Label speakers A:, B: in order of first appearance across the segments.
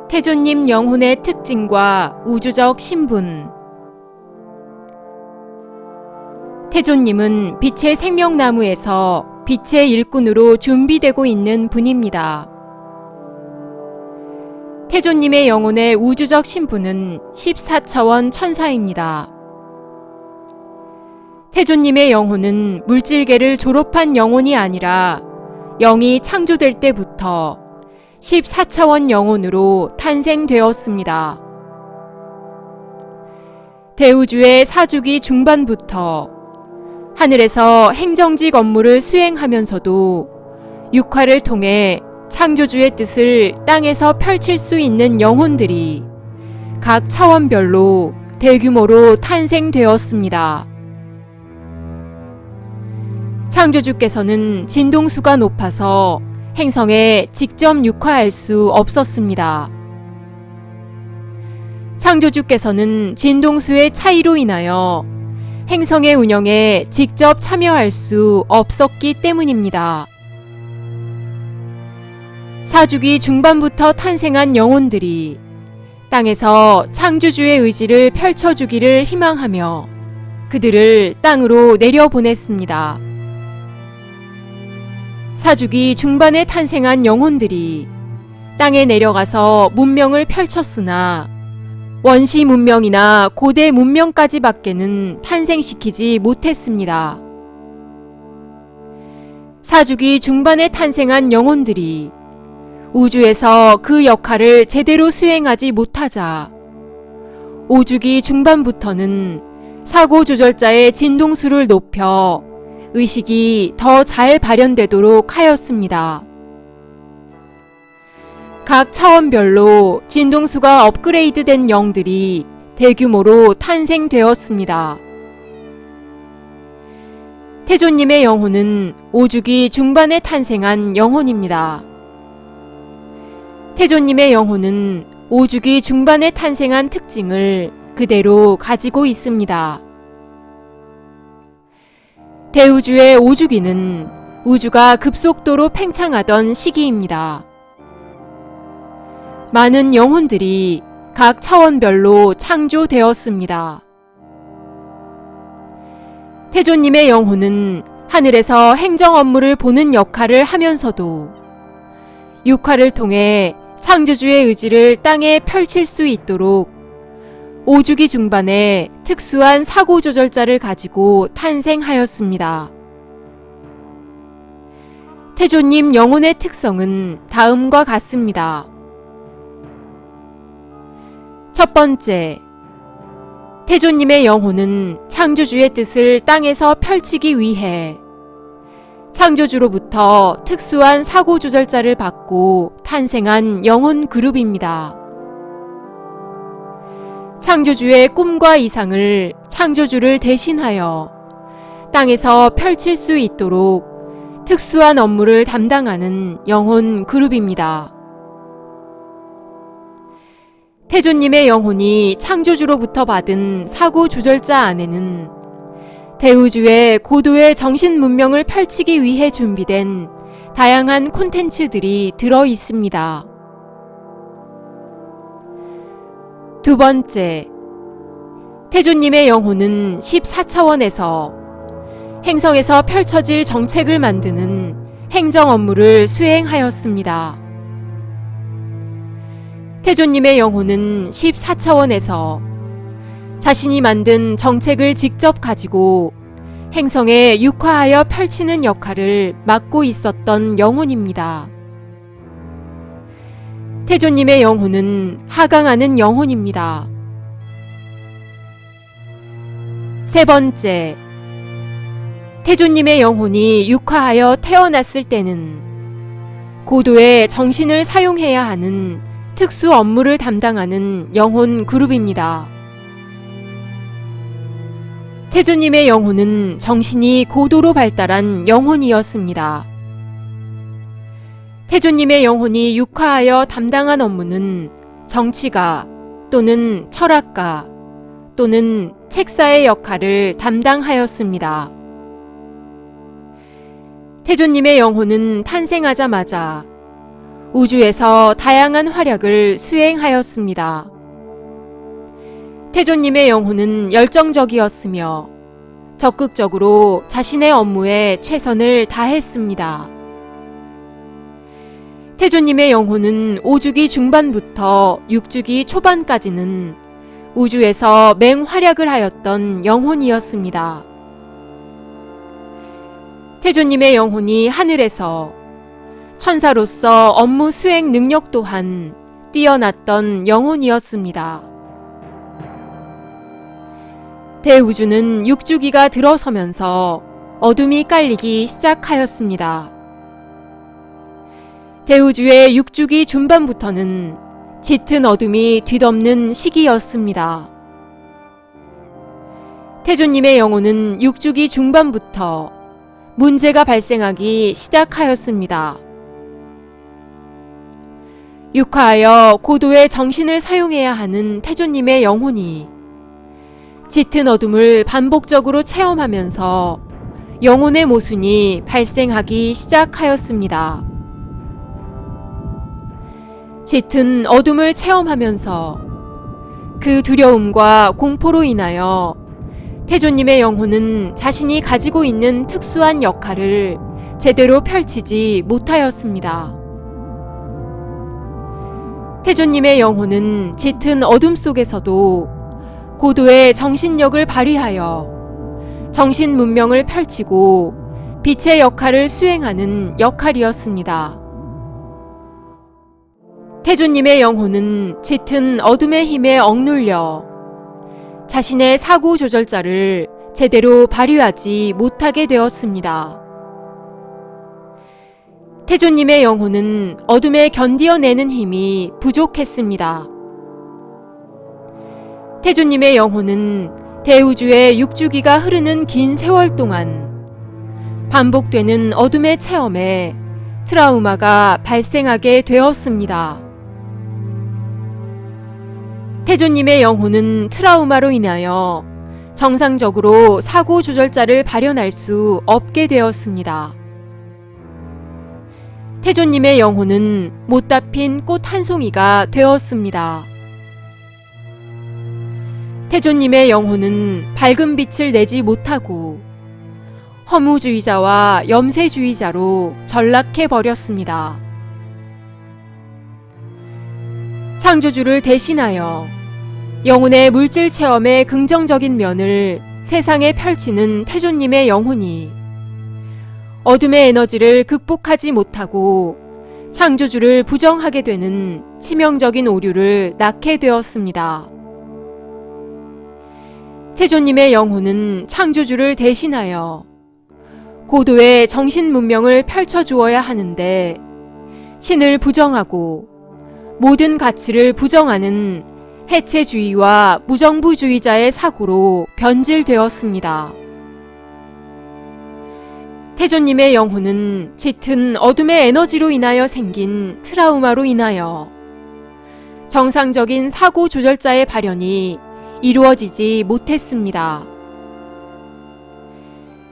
A: 태조님 영혼의 특징과 우주적 신분. 태조님은 빛의 생명나무에서 빛의 일꾼으로 준비되고 있는 분입니다. 태조님의 영혼의 우주적 신분은 14차원 천사입니다. 태조님의 영혼은 물질계를 졸업한 영혼이 아니라 영이 창조될 때부터 14차원 영혼으로 탄생되었습니다. 대우주의 사주기 중반부터 하늘에서 행정직 업무를 수행하면서도 육화를 통해 창조주의 뜻을 땅에서 펼칠 수 있는 영혼들이 각 차원별로 대규모로 탄생되었습니다. 창조주께서는 진동수가 높아서 행성에 직접 육화할 수 없었습니다. 창조주께서는 진동수의 차이로 인하여 행성의 운영에 직접 참여할 수 없었기 때문입니다. 사주기 중반부터 탄생한 영혼들이 땅에서 창조주의 의지를 펼쳐주기를 희망하며 그들을 땅으로 내려보냈습니다. 사주기 중반에 탄생한 영혼들이 땅에 내려가서 문명을 펼쳤으나 원시 문명이나 고대 문명까지 밖에는 탄생시키지 못했습니다. 사주기 중반에 탄생한 영혼들이 우주에서 그 역할을 제대로 수행하지 못하자 오주기 중반부터는 사고조절자의 진동수를 높여 의식이 더 잘 발현되도록 하였습니다. 각 차원별로 진동수가 업그레이드된 영들이 대규모로 탄생되었습니다. 태조님의 영혼은 5주기 중반에 탄생한 영혼입니다. 태조님의 영혼은 5주기 중반에 탄생한 특징을 그대로 가지고 있습니다. 대우주의 5주기는 우주가 급속도로 팽창하던 시기입니다. 많은 영혼들이 각 차원별로 창조되었습니다. 태조님의 영혼은 하늘에서 행정 업무를 보는 역할을 하면서도 육화를 통해 창조주의 의지를 땅에 펼칠 수 있도록 5주기 중반에 특수한 사고조절자를 가지고 탄생하였습니다. 태조님 영혼의 특성은 다음과 같습니다. 첫 번째, 태조님의 영혼은 창조주의 뜻을 땅에서 펼치기 위해 창조주로부터 특수한 사고조절자를 받고 탄생한 영혼 그룹입니다. 창조주의 꿈과 이상을 창조주를 대신하여 땅에서 펼칠 수 있도록 특수한 업무를 담당하는 영혼 그룹입니다. 태조님의 영혼이 창조주로부터 받은 사고조절자 안에는 대우주의 고도의 정신 문명을 펼치기 위해 준비된 다양한 콘텐츠들이 들어 있습니다. 두 번째, 태조님의 영혼은 14차원에서 행성에서 펼쳐질 정책을 만드는 행정 업무를 수행하였습니다. 태조님의 영혼은 14차원에서 자신이 만든 정책을 직접 가지고 행성에 육화하여 펼치는 역할을 맡고 있었던 영혼입니다. 태조님의 영혼은 하강하는 영혼입니다. 세 번째, 태조님의 영혼이 육화하여 태어났을 때는 고도의 정신을 사용해야 하는 특수 업무를 담당하는 영혼 그룹입니다. 태조님의 영혼은 정신이 고도로 발달한 영혼이었습니다. 태조님의 영혼이 육화하여 담당한 업무는 정치가 또는 철학가 또는 책사의 역할을 담당하였습니다. 태조님의 영혼은 탄생하자마자 우주에서 다양한 활약을 수행하였습니다. 태조님의 영혼은 열정적이었으며 적극적으로 자신의 업무에 최선을 다했습니다. 태조님의 영혼은 5주기 중반부터 6주기 초반까지는 우주에서 맹활약을 하였던 영혼이었습니다. 태조님의 영혼이 하늘에서 천사로서 업무 수행 능력 또한 뛰어났던 영혼이었습니다. 대우주는 6주기가 들어서면서 어둠이 깔리기 시작하였습니다. 대우주의 6주기 중반부터는 짙은 어둠이 뒤덮는 시기였습니다. 태조님의 영혼은 6주기 중반부터 문제가 발생하기 시작하였습니다. 육화하여 고도의 정신을 사용해야 하는 태조님의 영혼이 짙은 어둠을 반복적으로 체험하면서 영혼의 모순이 발생하기 시작하였습니다. 짙은 어둠을 체험하면서 그 두려움과 공포로 인하여 태조님의 영혼은 자신이 가지고 있는 특수한 역할을 제대로 펼치지 못하였습니다. 태조님의 영혼은 짙은 어둠 속에서도 고도의 정신력을 발휘하여 정신 문명을 펼치고 빛의 역할을 수행하는 역할이었습니다. 태조님의 영혼은 짙은 어둠의 힘에 억눌려 자신의 사고 조절자를 제대로 발휘하지 못하게 되었습니다. 태조님의 영혼은 어둠에 견디어내는 힘이 부족했습니다. 태조님의 영혼은 대우주의 6주기가 흐르는 긴 세월 동안 반복되는 어둠의 체험에 트라우마가 발생하게 되었습니다. 태조님의 영혼은 트라우마로 인하여 정상적으로 사고 조절자를 발현할 수 없게 되었습니다. 태조님의 영혼은 못다 핀 꽃 한 송이가 되었습니다. 태조님의 영혼은 밝은 빛을 내지 못하고 허무주의자와 염세주의자로 전락해 버렸습니다. 창조주를 대신하여 영혼의 물질 체험의 긍정적인 면을 세상에 펼치는 태조님의 영혼이 어둠의 에너지를 극복하지 못하고 창조주를 부정하게 되는 치명적인 오류를 낳게 되었습니다. 태조님의 영혼은 창조주를 대신하여 고도의 정신 문명을 펼쳐주어야 하는데 신을 부정하고 모든 가치를 부정하는 해체주의와 무정부주의자의 사고로 변질되었습니다. 태조님의 영혼은 짙은 어둠의 에너지로 인하여 생긴 트라우마로 인하여 정상적인 사고 조절자의 발현이 이루어지지 못했습니다.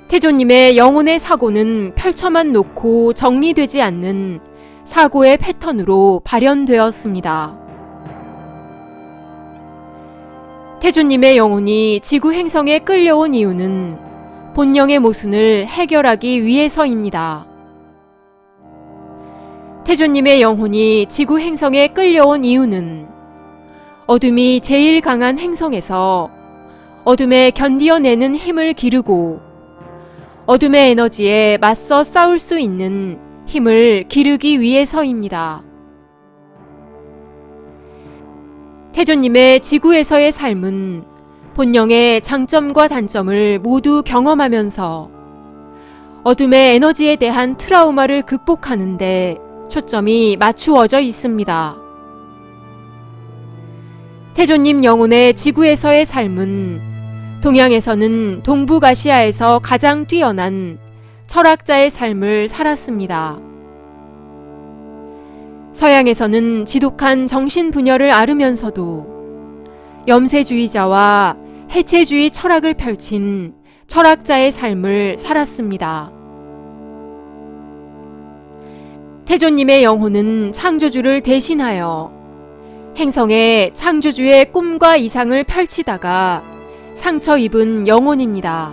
A: 태조님의 영혼의 사고는 펼쳐만 놓고 정리되지 않는 사고의 패턴으로 발현되었습니다. 태조님의 영혼이 지구 행성에 끌려온 이유는 본령의 모순을 해결하기 위해서입니다. 태조님의 영혼이 지구 행성에 끌려온 이유는 어둠이 제일 강한 행성에서 어둠에 견디어내는 힘을 기르고 어둠의 에너지에 맞서 싸울 수 있는 힘을 기르기 위해서입니다. 태조님의 지구에서의 삶은 본령의 장점과 단점을 모두 경험하면서 어둠의 에너지에 대한 트라우마를 극복하는 데 초점이 맞추어져 있습니다. 태조님 영혼의 지구에서의 삶은 동양에서는 동북아시아에서 가장 뛰어난 철학자의 삶을 살았습니다. 서양에서는 지독한 정신 분열을 앓으면서도 염세주의자와 해체주의 철학을 펼친 철학자의 삶을 살았습니다. 태조님의 영혼은 창조주를 대신하여 행성에 창조주의 꿈과 이상을 펼치다가 상처 입은 영혼입니다.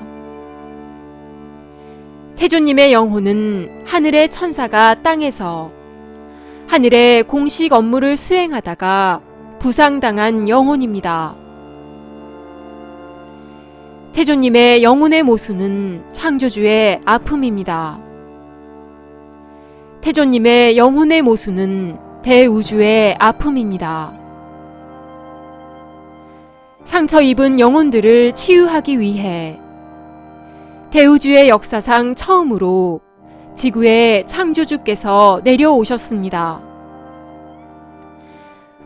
A: 태조님의 영혼은 하늘의 천사가 땅에서 하늘의 공식 업무를 수행하다가 부상당한 영혼입니다. 태조님의 영혼의 모순은 창조주의 아픔입니다. 태조님의 영혼의 모순은 대우주의 아픔입니다. 상처 입은 영혼들을 치유하기 위해 대우주의 역사상 처음으로 지구에 창조주께서 내려오셨습니다.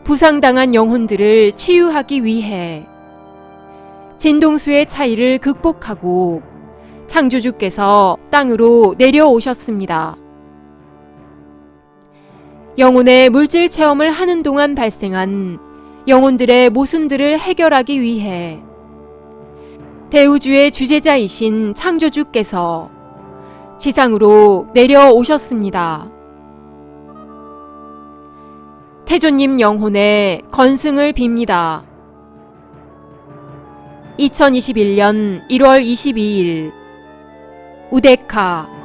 A: 부상당한 영혼들을 치유하기 위해 진동수의 차이를 극복하고 창조주께서 땅으로 내려오셨습니다. 영혼의 물질 체험을 하는 동안 발생한 영혼들의 모순들을 해결하기 위해 대우주의 주재자이신 창조주께서 지상으로 내려오셨습니다. 태조님 영혼의 건승을 빕니다. 2021년 1월 22일 우데카